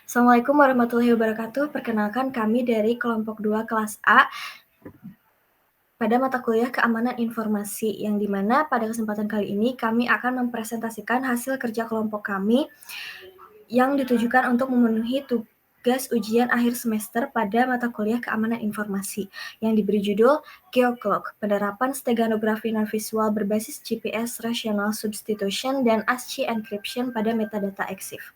Assalamualaikum warahmatullahi wabarakatuh. Perkenalkan kami dari kelompok 2 kelas A pada mata kuliah Keamanan Informasi, yang dimana pada kesempatan kali ini kami akan mempresentasikan hasil kerja kelompok kami yang ditujukan untuk memenuhi tugas ujian akhir semester pada mata kuliah Keamanan Informasi yang diberi judul Geoclock, penerapan steganografi non-visual berbasis GPS Rational Substitution dan ASCII Encryption pada metadata EXIF.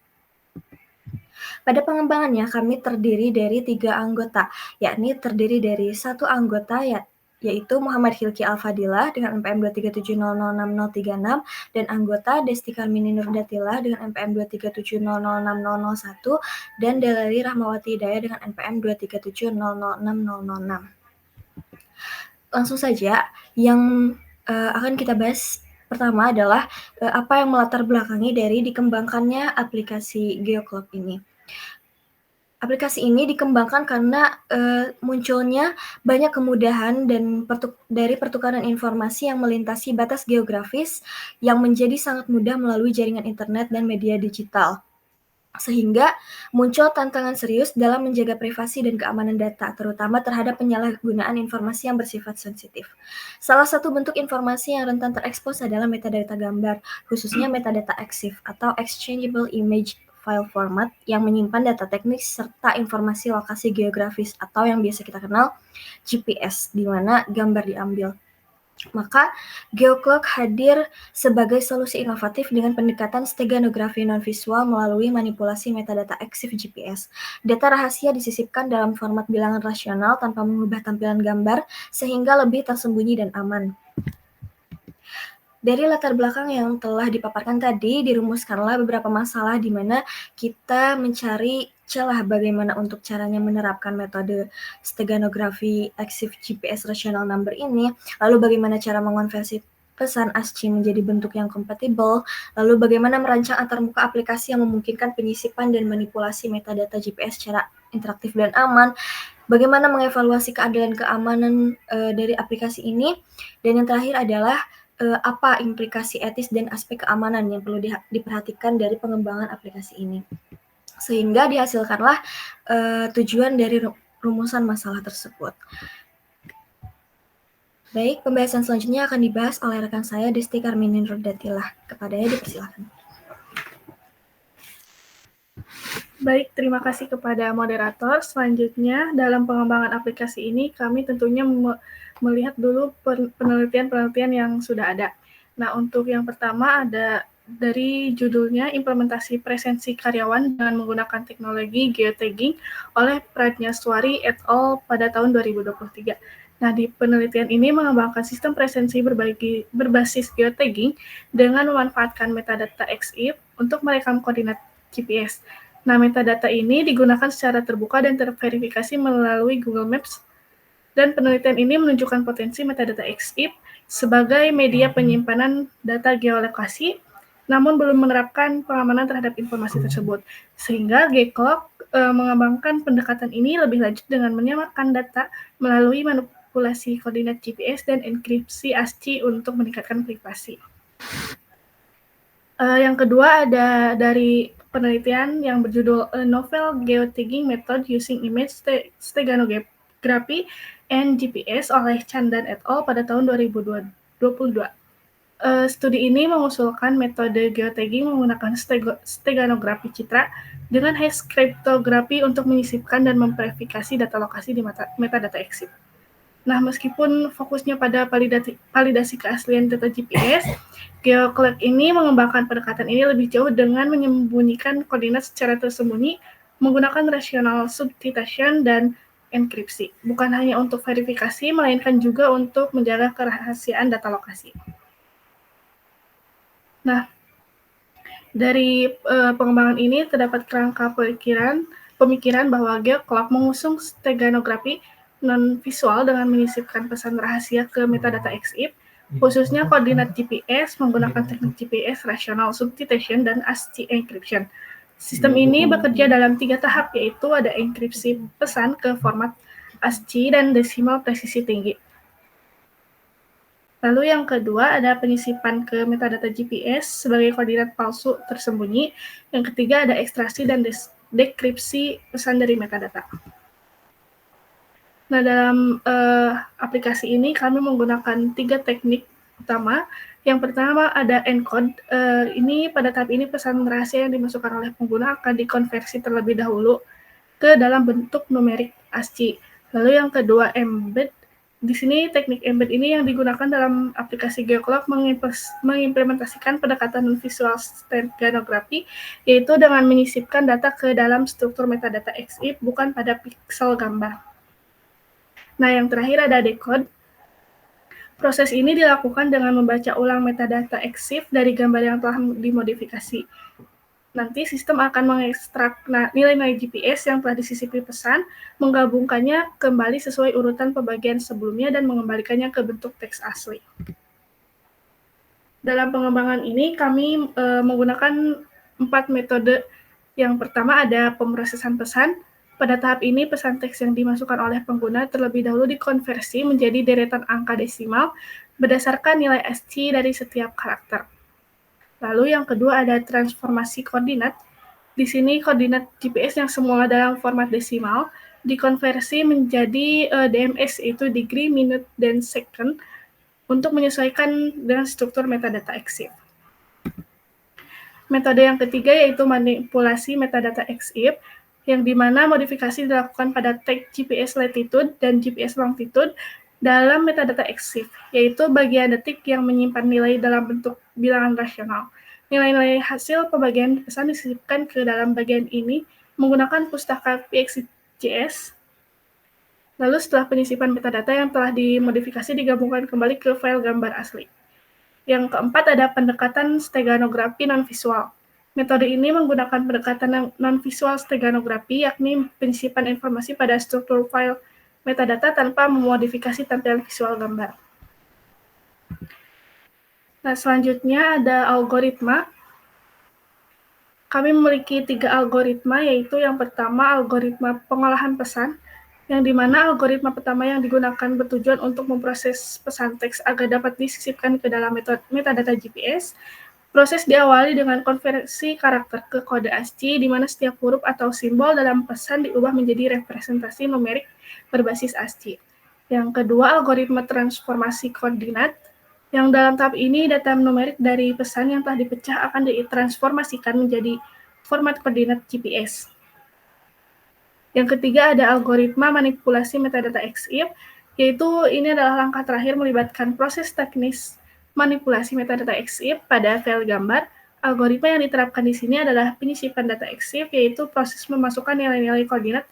Pada pengembangannya, kami terdiri dari 3 anggota, yakni terdiri dari 1 anggota yaitu Muhammad Hilki Al-Fadilah dengan NPM 237006036 dan anggota Desti Karmini Nurdatila dengan NPM 237006001 dan Delali Rahmawati Hidayah dengan NPM 237006006. Langsung saja, yang akan kita bahas pertama adalah apa yang melatar belakangi dari dikembangkannya aplikasi Geoclock ini. Aplikasi ini dikembangkan karena munculnya banyak kemudahan dan dari pertukaran informasi yang melintasi batas geografis yang menjadi sangat mudah melalui jaringan internet dan media digital. Sehingga muncul tantangan serius dalam menjaga privasi dan keamanan data, terutama terhadap penyalahgunaan informasi yang bersifat sensitif. Salah satu bentuk informasi yang rentan terekspos adalah metadata gambar, khususnya metadata EXIF atau Exchangeable Image File Format yang menyimpan data teknis serta informasi lokasi geografis atau yang biasa kita kenal GPS, di mana gambar diambil. Maka Geoclock hadir sebagai solusi inovatif dengan pendekatan steganografi non-visual melalui manipulasi metadata EXIF GPS. Data rahasia disisipkan dalam format bilangan rasional tanpa mengubah tampilan gambar sehingga lebih tersembunyi dan aman. Dari latar belakang yang telah dipaparkan tadi, dirumuskanlah beberapa masalah di mana kita mencari celah bagaimana untuk caranya menerapkan metode steganografi EXIF GPS Rational Number ini, lalu bagaimana cara mengonversi pesan ASCII menjadi bentuk yang kompatibel, lalu bagaimana merancang antarmuka aplikasi yang memungkinkan penyisipan dan manipulasi metadata GPS secara interaktif dan aman, bagaimana mengevaluasi keadilan keamanan dari aplikasi ini, dan yang terakhir adalah apa implikasi etis dan aspek keamanan yang perlu diperhatikan dari pengembangan aplikasi ini. Sehingga dihasilkanlah tujuan dari rumusan masalah tersebut. Baik, pembahasan selanjutnya akan dibahas oleh rekan saya, Desti Karmini Nurdatila. Kepadanya dipersilakan. Baik, terima kasih kepada moderator. Selanjutnya, dalam pengembangan aplikasi ini, kami tentunya melihat dulu penelitian-penelitian yang sudah ada. Nah, untuk yang pertama ada dari judulnya Implementasi Presensi Karyawan dengan Menggunakan Teknologi Geotagging oleh Pratnyaswari et al. Pada tahun 2023. Nah, di penelitian ini mengembangkan sistem presensi berbasis geotagging dengan memanfaatkan metadata EXIF untuk merekam koordinat GPS. Nah, metadata ini digunakan secara terbuka dan terverifikasi melalui Google Maps, dan penelitian ini menunjukkan potensi metadata EXIF sebagai media penyimpanan data geolokasi, namun belum menerapkan pengamanan terhadap informasi tersebut. Sehingga Geoclock mengembangkan pendekatan ini lebih lanjut dengan menyamakan data melalui manipulasi koordinat GPS dan enkripsi ASCII untuk meningkatkan privasi. Yang kedua ada dari penelitian yang berjudul A Novel Geotagging Method Using Image Steganography and GPS oleh Chandan et al. Pada tahun 2022. Studi ini mengusulkan metode geotagging menggunakan steganografi citra dengan hash cryptography untuk menyisipkan dan memverifikasi data lokasi di metadata EXIF. Nah, meskipun fokusnya pada validasi keaslian data GPS, Geoclock ini mengembangkan pendekatan ini lebih jauh dengan menyembunyikan koordinat secara tersembunyi menggunakan rational substitution dan enkripsi. Bukan hanya untuk verifikasi, melainkan juga untuk menjaga kerahasiaan data lokasi. Nah, dari pengembangan ini terdapat kerangka pemikiran bahwa Geoclock mengusung steganografi non-visual dengan menyisipkan pesan rahasia ke metadata EXIF, khususnya koordinat GPS menggunakan teknik GPS Rational Substitution dan ASCII Encryption. Sistem ini bekerja dalam 3 tahap, yaitu ada enkripsi pesan ke format ASCII dan desimal presisi tinggi. Lalu yang kedua ada penyisipan ke metadata GPS sebagai koordinat palsu tersembunyi. Yang ketiga ada ekstraksi dan dekripsi pesan dari metadata. Nah, dalam aplikasi ini kami menggunakan 3 teknik utama. Yang pertama ada encode. Ini pada tahap ini pesan rahasia yang dimasukkan oleh pengguna akan dikonversi terlebih dahulu ke dalam bentuk numerik ASCII. Lalu yang kedua embed. Di sini teknik embed ini yang digunakan dalam aplikasi Geoclock mengimplementasikan pendekatan non-visual steganografi, yaitu dengan menyisipkan data ke dalam struktur metadata EXIF bukan pada piksel gambar. Nah, yang terakhir ada decode. Proses ini dilakukan dengan membaca ulang metadata EXIF dari gambar yang telah dimodifikasi. Nanti sistem akan mengekstrak nilai-nilai GPS yang telah disisipi pesan, menggabungkannya kembali sesuai urutan pembagian sebelumnya, dan mengembalikannya ke bentuk teks asli. Dalam pengembangan ini, kami menggunakan 4 metode. Yang pertama ada pemrosesan pesan. Pada tahap ini, pesan teks yang dimasukkan oleh pengguna terlebih dahulu dikonversi menjadi deretan angka desimal berdasarkan nilai ASCII dari setiap karakter. Lalu yang kedua ada transformasi koordinat. Di sini koordinat GPS yang semula dalam format desimal dikonversi menjadi DMS, yaitu degree, minute, dan second, untuk menyesuaikan dengan struktur metadata EXIF. Metode yang ketiga yaitu manipulasi metadata EXIF, yang dimana modifikasi dilakukan pada tag GPS latitude dan GPS longitude dalam metadata EXIF, yaitu bagian detik yang menyimpan nilai dalam bentuk bilangan rasional. Nilai-nilai hasil pembagian pesan disisipkan ke dalam bagian ini menggunakan pustaka PXJS. Lalu setelah penyisipan metadata yang telah dimodifikasi digabungkan kembali ke file gambar asli. Yang keempat ada pendekatan steganografi non-visual. Metode ini menggunakan pendekatan non-visual steganografi, yakni penyisipan informasi pada struktur file metadata tanpa memodifikasi tampilan visual gambar. Nah, selanjutnya ada algoritma. Kami memiliki 3 algoritma, yaitu yang pertama algoritma pengolahan pesan, yang dimana algoritma pertama yang digunakan bertujuan untuk memproses pesan teks agar dapat disisipkan ke dalam metadata GPS. Proses diawali dengan konversi karakter ke kode ASCII, di mana setiap huruf atau simbol dalam pesan diubah menjadi representasi numerik berbasis ASCII. Yang kedua, algoritma transformasi koordinat, yang dalam tahap ini data numerik dari pesan yang telah dipecah akan ditransformasikan menjadi format koordinat GPS. Yang ketiga ada algoritma manipulasi metadata EXIF, yaitu ini adalah langkah terakhir melibatkan proses teknis manipulasi metadata EXIF pada file gambar. Algoritma yang diterapkan di sini adalah penyisipan data EXIF, yaitu proses memasukkan nilai-nilai koordinat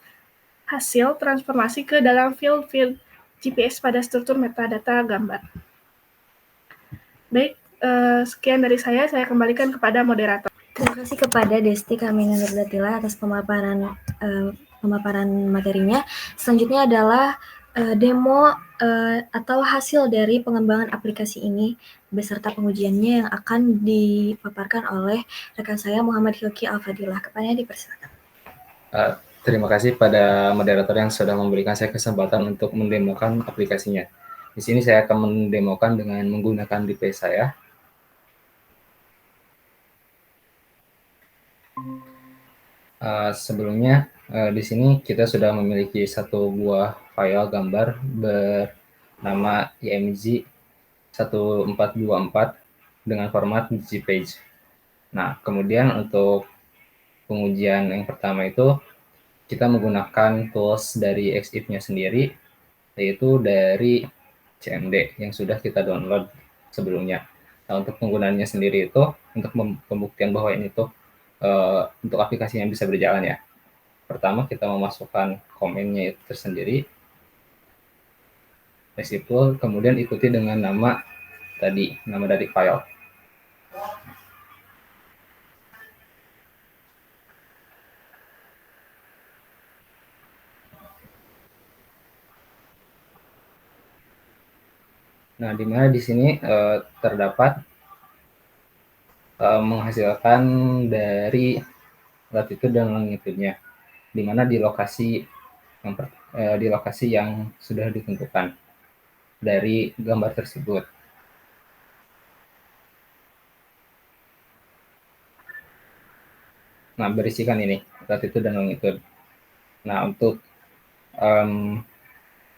hasil transformasi ke dalam field GPS pada struktur metadata gambar. Baik, sekian dari saya kembalikan kepada moderator. Terima kasih kepada Desti Kamina Nurdatila atas pemaparan materinya. Selanjutnya adalah demo atau hasil dari pengembangan aplikasi ini beserta pengujiannya yang akan dipaparkan oleh rekan saya Muhammad Hilki Al-Fadilah. Kepadanya dipersilakan. Terima kasih pada moderator yang sudah memberikan saya kesempatan untuk mendemokan aplikasinya. Di sini saya akan mendemokan dengan menggunakan device saya. Sebelumnya di sini kita sudah memiliki satu buah file gambar bernama img 1424 dengan format JPEG. Nah, kemudian untuk pengujian yang pertama itu kita menggunakan tools dari EXIF-nya sendiri, yaitu dari CMD yang sudah kita download sebelumnya. Nah, untuk penggunaannya sendiri itu untuk pembuktian bahwa ini tuh untuk aplikasinya bisa berjalan ya. Pertama kita memasukkan komennya itu tersendiri, executable, kemudian ikuti dengan nama dari file. Nah, di mana di sini terdapat menghasilkan dari latitude dan longitude-nya, di mana di lokasi yang sudah ditentukan dari gambar tersebut. Nah, berisikan ini latitude dan longitude. Nah, untuk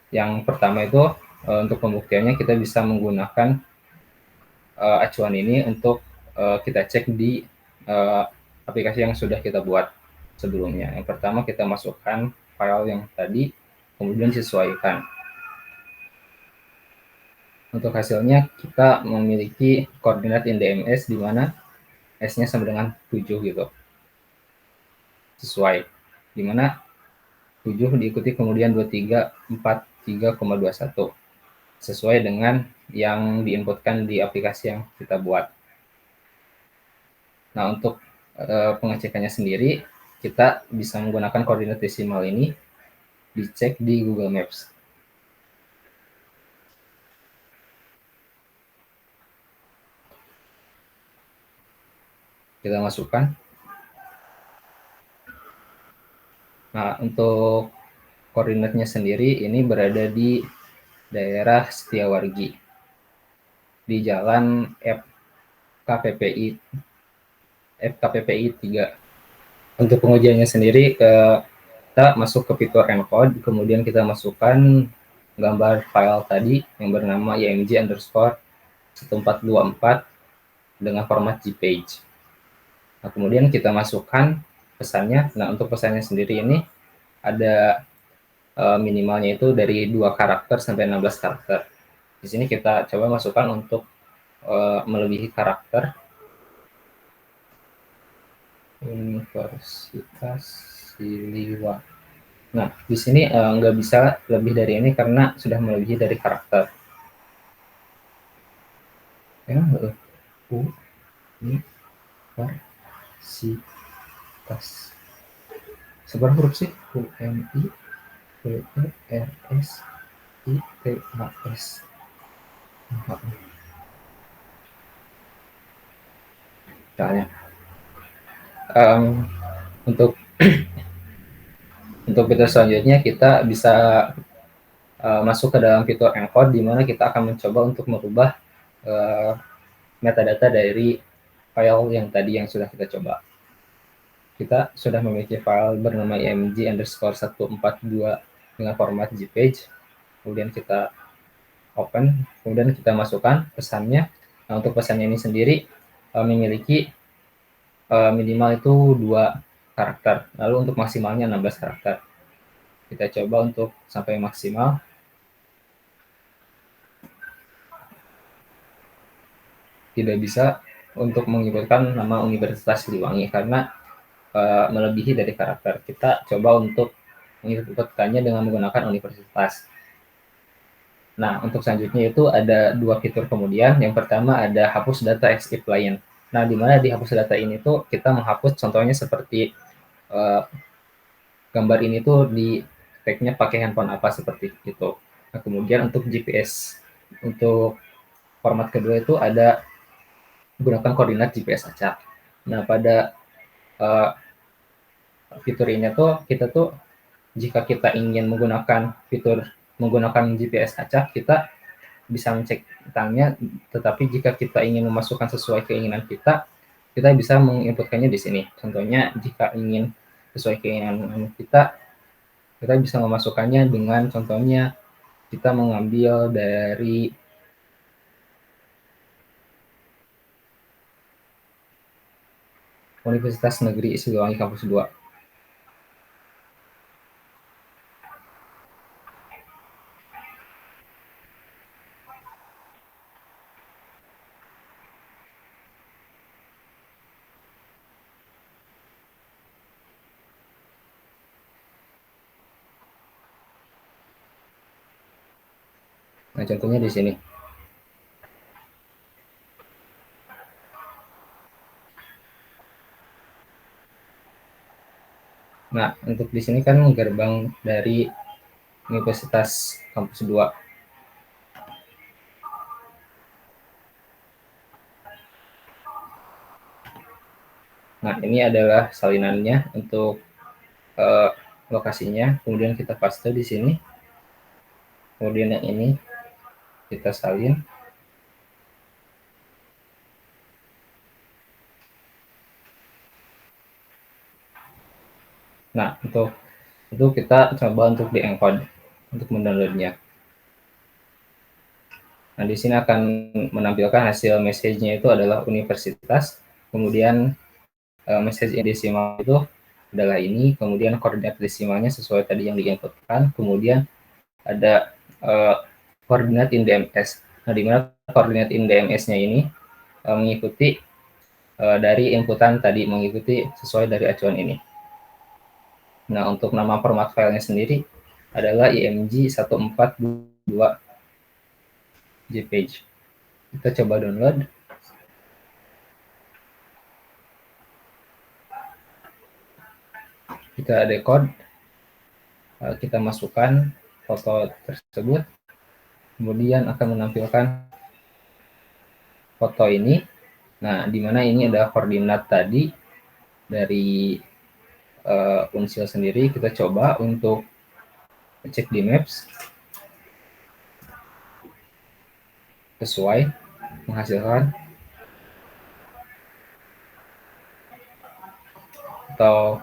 yang pertama itu untuk pembuktiannya kita bisa menggunakan acuan ini untuk kita cek di aplikasi yang sudah kita buat sebelumnya. Yang pertama kita masukkan file yang tadi, kemudian sesuaikan. Untuk hasilnya kita memiliki koordinat in DMS di mana S-nya sama dengan 7 gitu. Sesuai. Di mana 7 diikuti kemudian 2343,21. Sesuai dengan yang diinputkan di aplikasi yang kita buat. Nah, untuk pengecekannya sendiri, kita bisa menggunakan koordinat desimal ini dicek di Google Maps. Kita masukkan. Nah, untuk koordinatnya sendiri ini berada di daerah Setiawargi di Jalan FKPPI 3. Untuk pengujiannya sendiri kita masuk ke fitur encode, kemudian kita masukkan gambar file tadi yang bernama img_1424 dengan format JPEG. Nah, kemudian kita masukkan pesannya. Nah, untuk pesannya sendiri ini ada minimalnya itu dari 2 karakter sampai 16 karakter. Di sini kita coba masukkan untuk melebihi karakter. Universitas Siliwangi. Nah, di sini nggak bisa lebih dari ini karena sudah melebihi dari karakter. Ya, Universitas. Seberapa huruf sih? UMIPERSITAS. Soalnya untuk fitur selanjutnya kita bisa masuk ke dalam fitur encode, di mana kita akan mencoba untuk merubah metadata dari file yang tadi yang sudah kita coba. Kita sudah memiliki file bernama img_142 dengan format JPEG. Kemudian kita open, kemudian kita masukkan pesannya. Nah, untuk pesannya ini sendiri memiliki minimal itu 2 karakter. Lalu untuk maksimalnya 16 karakter. Kita coba untuk sampai maksimal. Tidak bisa untuk menginputkan nama Universitas Siliwangi karena melebihi dari karakter. Kita coba untuk menginputkannya dengan menggunakan universitas. Nah, untuk selanjutnya itu ada 2 fitur kemudian. Yang pertama ada hapus data as if line. Nah, di mana di hapus data ini tuh kita menghapus contohnya seperti gambar ini tuh di tag-nya pakai handphone apa seperti itu. Nah, kemudian untuk GPS, untuk format kedua itu ada menggunakan koordinat GPS acak. Nah, pada fitur ini tuh kita tuh jika kita ingin menggunakan GPS acak, kita bisa mencek tentangnya, tetapi jika kita ingin memasukkan sesuai keinginan kita bisa menginputkannya di sini. Contohnya jika ingin sesuai keinginan kita bisa memasukkannya dengan contohnya kita mengambil dari Universitas Negeri Siliwangi Kampus 2. Nah, contohnya di sini. Nah, untuk di sini kan gerbang dari Universitas Kampus 2. Nah, ini adalah salinannya untuk lokasinya. Kemudian kita paste di sini. Kemudian yang ini kita salin. Nah, untuk itu kita coba untuk di-encode untuk mendownloadnya. Nah, di sini akan menampilkan hasil message-nya itu adalah universitas, kemudian message desimal itu adalah ini, kemudian koordinat desimalnya sesuai tadi yang di-inputkan, kemudian ada koordinat in DMS. Nah, di mana koordinat in DMS-nya ini mengikuti dari inputan tadi, mengikuti sesuai dari acuan ini. Nah, untuk nama format filenya sendiri adalah img 142 JPEG. Kita coba download. Kita decode, kita masukkan foto tersebut, kemudian akan menampilkan foto ini. Nah, di mana ini ada koordinat tadi dari Unsil sendiri. Kita coba untuk cek di Maps, sesuai, menghasilkan, atau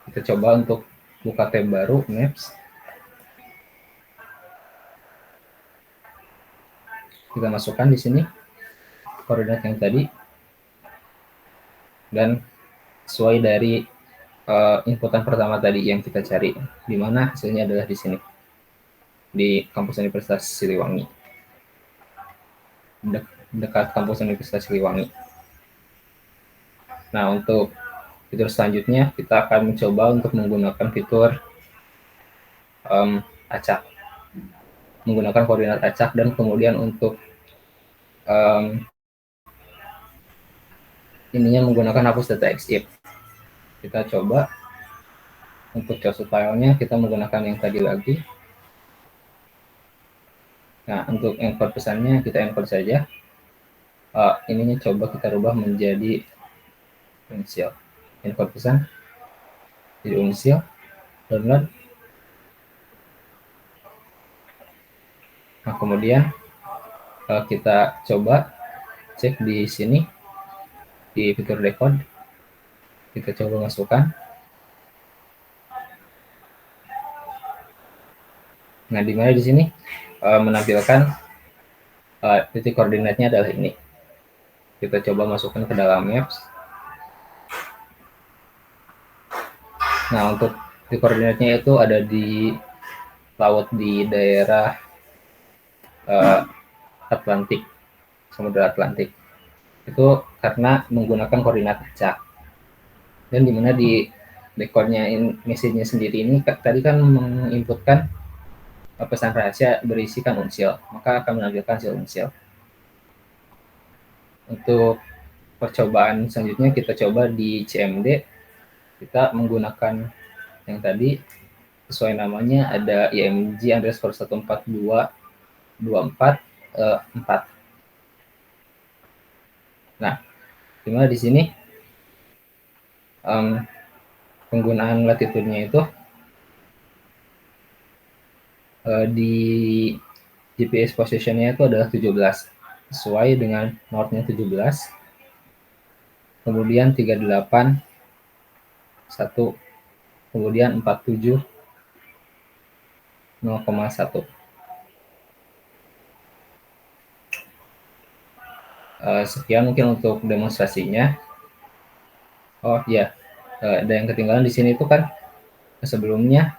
kita coba untuk buka tab baru Maps, kita masukkan di sini koordinat yang tadi, dan sesuai dari inputan pertama tadi yang kita cari, di mana hasilnya adalah di sini, di kampus Universitas Siliwangi, dekat kampus Universitas Siliwangi. Nah, untuk fitur selanjutnya kita akan mencoba untuk menggunakan fitur acak, menggunakan koordinat acak, dan kemudian untuk ininya menggunakan hapus data EXIF. Kita coba untuk choose filenya kita menggunakan yang tadi lagi. Nah, untuk encode pesannya kita encode saja. Ininya coba kita rubah menjadi Unsil. Encode pesan jadi Unsil, download. Nah, kemudian kita coba cek di sini di fitur decode, kita coba masukkan. Nah, di mana di sini menampilkan titik koordinatnya adalah ini. Kita coba masukkan ke dalam Maps. Nah, untuk titik koordinatnya itu ada di laut di daerah Atlantik, Samudra Atlantik. Itu karena menggunakan koordinat acak. Dan di mana di decode-nya message-nya sendiri ini tadi kan menginputkan pesan rahasia berisikan Unsil, maka akan menampilkan hasil Unsil. Untuk percobaan selanjutnya kita coba di CMD, kita menggunakan yang tadi sesuai namanya, ada img underscore 14224 Nah, dimana di sini penggunaan latitude-nya itu di GPS position-nya itu adalah 17, sesuai dengan north-nya 17, kemudian 38, 1, kemudian 47, 0,1. Sekian mungkin untuk demonstrasinya. Oh ya, ada yang ketinggalan di sini itu kan sebelumnya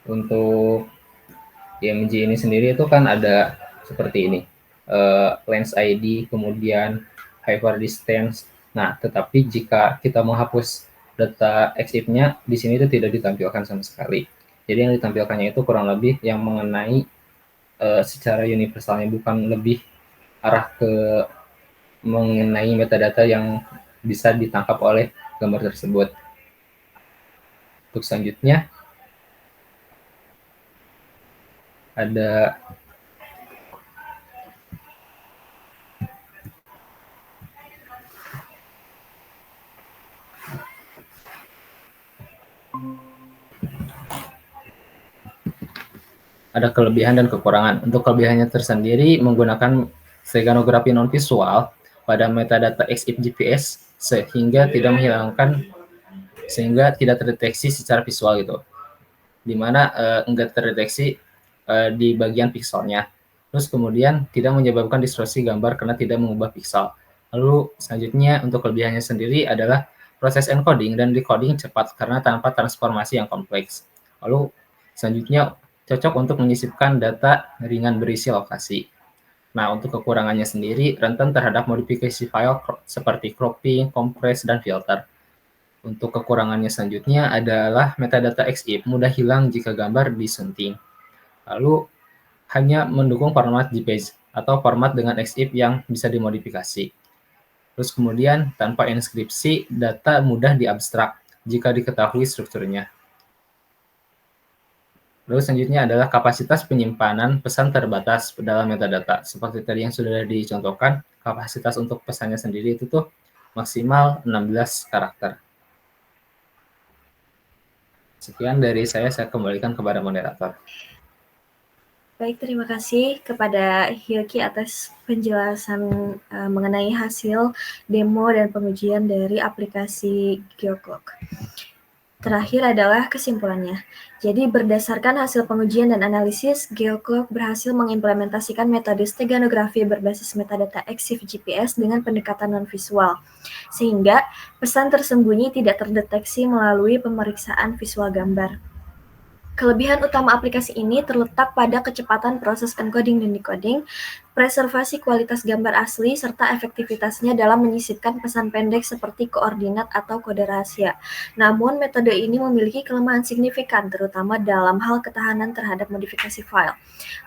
untuk IMG ini sendiri itu kan ada seperti ini, lens ID, kemudian hyper distance. Nah, tetapi jika kita menghapus data EXIF-nya, di sini itu tidak ditampilkan sama sekali. Jadi yang ditampilkannya itu kurang lebih yang mengenai secara universalnya, bukan lebih arah ke mengenai metadata yang bisa ditangkap oleh gambar tersebut. Untuk selanjutnya ada kelebihan dan kekurangan. Untuk kelebihannya tersendiri menggunakan steganografi non visual pada metadata EXIF GPS sehingga tidak menghilangkan sehingga tidak terdeteksi secara visual gitu, dimana enggak terdeteksi di bagian pixelnya. Terus kemudian tidak menyebabkan distorsi gambar karena tidak mengubah pixel. Lalu selanjutnya untuk kelebihannya sendiri adalah proses encoding dan decoding cepat karena tanpa transformasi yang kompleks. Lalu selanjutnya cocok untuk menyisipkan data ringan berisi lokasi. Nah, untuk kekurangannya sendiri, rentan terhadap modifikasi file seperti cropping, compress, dan filter. Untuk kekurangannya selanjutnya adalah metadata EXIF mudah hilang jika gambar disunting. Lalu, hanya mendukung format JPEG atau format dengan EXIF yang bisa dimodifikasi. Terus kemudian, tanpa inskripsi, data mudah diabstrak jika diketahui strukturnya. Lalu selanjutnya adalah kapasitas penyimpanan pesan terbatas dalam metadata. Seperti tadi yang sudah dicontohkan, kapasitas untuk pesannya sendiri itu tuh maksimal 16 karakter. Sekian dari saya kembalikan kepada moderator. Baik, terima kasih kepada Hilki atas penjelasan mengenai hasil demo dan pengujian dari aplikasi Geoclock. Terakhir adalah kesimpulannya. Jadi berdasarkan hasil pengujian dan analisis, Geoclock berhasil mengimplementasikan metode steganografi berbasis metadata EXIF GPS dengan pendekatan non-visual, sehingga pesan tersembunyi tidak terdeteksi melalui pemeriksaan visual gambar. Kelebihan utama aplikasi ini terletak pada kecepatan proses encoding dan decoding, preservasi kualitas gambar asli, serta efektivitasnya dalam menyisipkan pesan pendek seperti koordinat atau kode rahasia. Namun, metode ini memiliki kelemahan signifikan, terutama dalam hal ketahanan terhadap modifikasi file.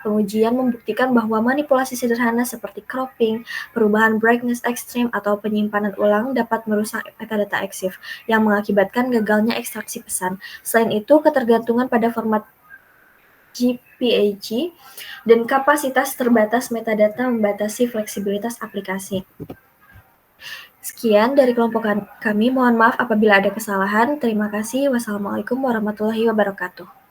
Pengujian membuktikan bahwa manipulasi sederhana seperti cropping, perubahan brightness ekstrim, atau penyimpanan ulang dapat merusak metadata EXIF, yang mengakibatkan gagalnya ekstraksi pesan. Selain itu, ketergantungan pada format JPEG dan kapasitas terbatas metadata membatasi fleksibilitas aplikasi. Sekian dari kelompok kami. Mohon maaf apabila ada kesalahan. Terima kasih. Wassalamualaikum warahmatullahi wabarakatuh.